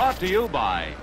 brought to you by...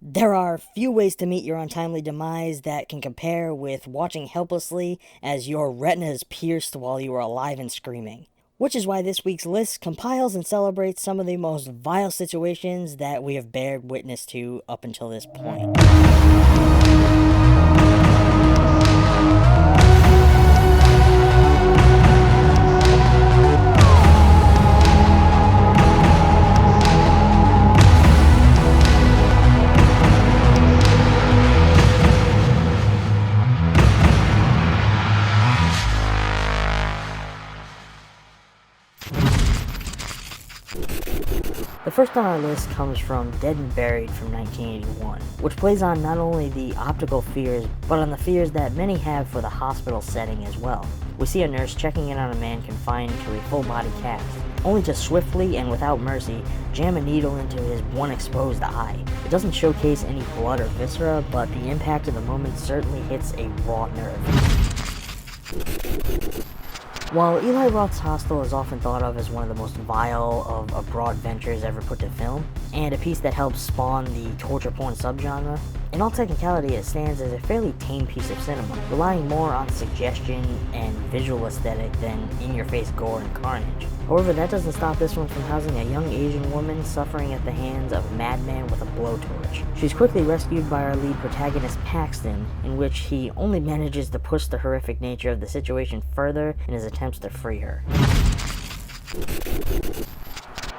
There are few ways to meet your untimely demise that can compare with watching helplessly as your retina is pierced while you are alive and screaming. Which is why this week's list compiles and celebrates some of the most vile situations that we have bared witness to up until this point. The first on our list comes from Dead and Buried from 1981, which plays on not only the optical fears, but on the fears that many have for the hospital setting as well. We see a nurse checking in on a man confined to a full-body cast, only to swiftly and without mercy jam a needle into his one exposed eye. It doesn't showcase any blood or viscera, but the impact of the moment certainly hits a raw nerve. While Eli Roth's Hostel is often thought of as one of the most vile of abroad ventures ever put to film, and a piece that helped spawn the torture porn subgenre, in all technicality it stands as a fairly tame piece of cinema, relying more on suggestion and visual aesthetic than in-your-face gore and carnage. However, that doesn't stop this one from housing a young Asian woman suffering at the hands of a madman with a blowtorch. She's quickly rescued by our lead protagonist Paxton, in which he only manages to push the horrific nature of the situation further in his attempts to free her.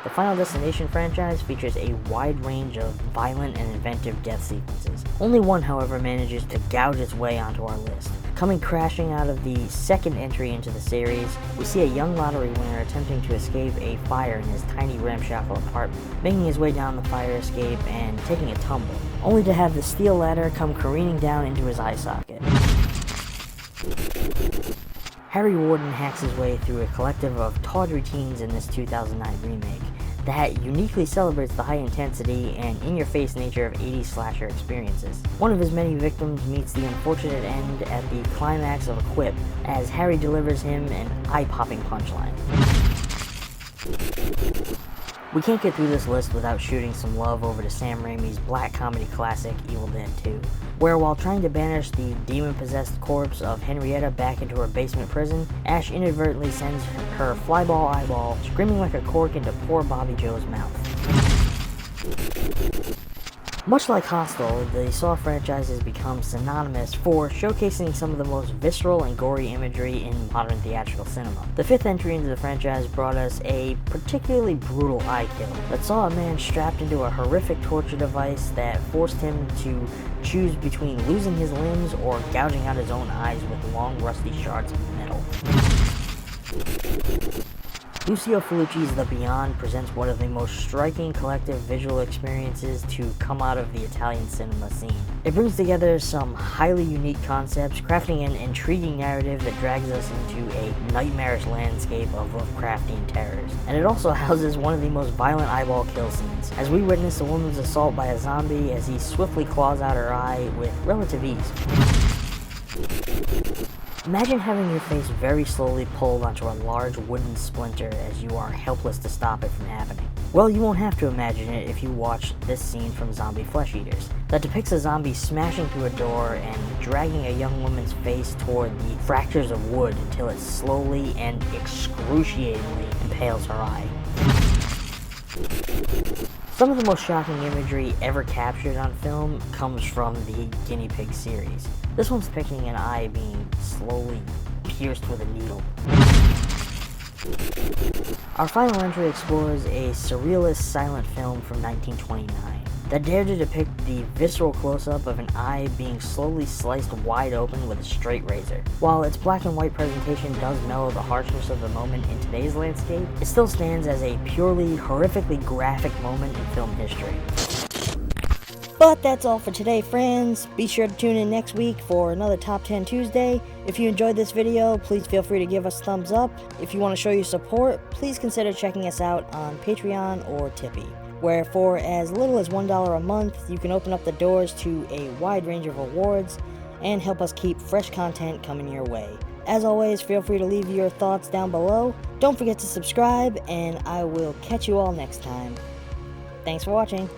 The Final Destination franchise features a wide range of violent and inventive death sequences. Only one, however, manages to gouge its way onto our list. Coming crashing out of the second entry into the series, we see a young lottery winner attempting to escape a fire in his tiny ramshackle apartment, making his way down the fire escape and taking a tumble, only to have the steel ladder come careening down into his eye socket. Harry Warden hacks his way through a collective of tawdry teens in this 2009 remake that uniquely celebrates the high intensity and in-your-face nature of 80s slasher experiences. One of his many victims meets the unfortunate end at the climax of a quip as Harry delivers him an eye-popping punchline. We can't get through this list without shooting some love over to Sam Raimi's black comedy classic Evil Dead 2, where while trying to banish the demon-possessed corpse of Henrietta back into her basement prison, Ash inadvertently sends her flyball eyeball screaming like a cork into poor Bobby Joe's mouth. Much like Hostel, the Saw franchise has become synonymous for showcasing some of the most visceral and gory imagery in modern theatrical cinema. The fifth entry into the franchise brought us a particularly brutal eye kill that saw a man strapped into a horrific torture device that forced him to choose between losing his limbs or gouging out his own eyes with long rusty shards of metal. Lucio Fulci's The Beyond presents one of the most striking collective visual experiences to come out of the Italian cinema scene. It brings together some highly unique concepts, crafting an intriguing narrative that drags us into a nightmarish landscape of Lovecraftian terrors. And it also houses one of the most violent eyeball kill scenes, as we witness a woman's assault by a zombie as he swiftly claws out her eye with relative ease. Imagine having your face very slowly pulled onto a large wooden splinter as you are helpless to stop it from happening. Well, you won't have to imagine it if you watch this scene from Zombie Flesh Eaters, that depicts a zombie smashing through a door and dragging a young woman's face toward the fractures of wood until it slowly and excruciatingly impales her eye. Some of the most shocking imagery ever captured on film comes from the Guinea Pig series. This one's depicting an eye being slowly pierced with a needle. Our final entry explores a surrealist silent film from 1929 that dared to depict the visceral close-up of an eye being slowly sliced wide open with a straight razor. While its black and white presentation does mellow the harshness of the moment in today's landscape, it still stands as a purely horrifically graphic moment in film history. But that's all for today, friends. Be sure to tune in next week for another Top 10 Tuesday. If you enjoyed this video, please feel free to give us a thumbs up. If you want to show your support, please consider checking us out on Patreon or Tippy, where for as little as $1 a month, you can open up the doors to a wide range of rewards and help us keep fresh content coming your way. As always, feel free to leave your thoughts down below. Don't forget to subscribe, and I will catch you all next time. Thanks for watching.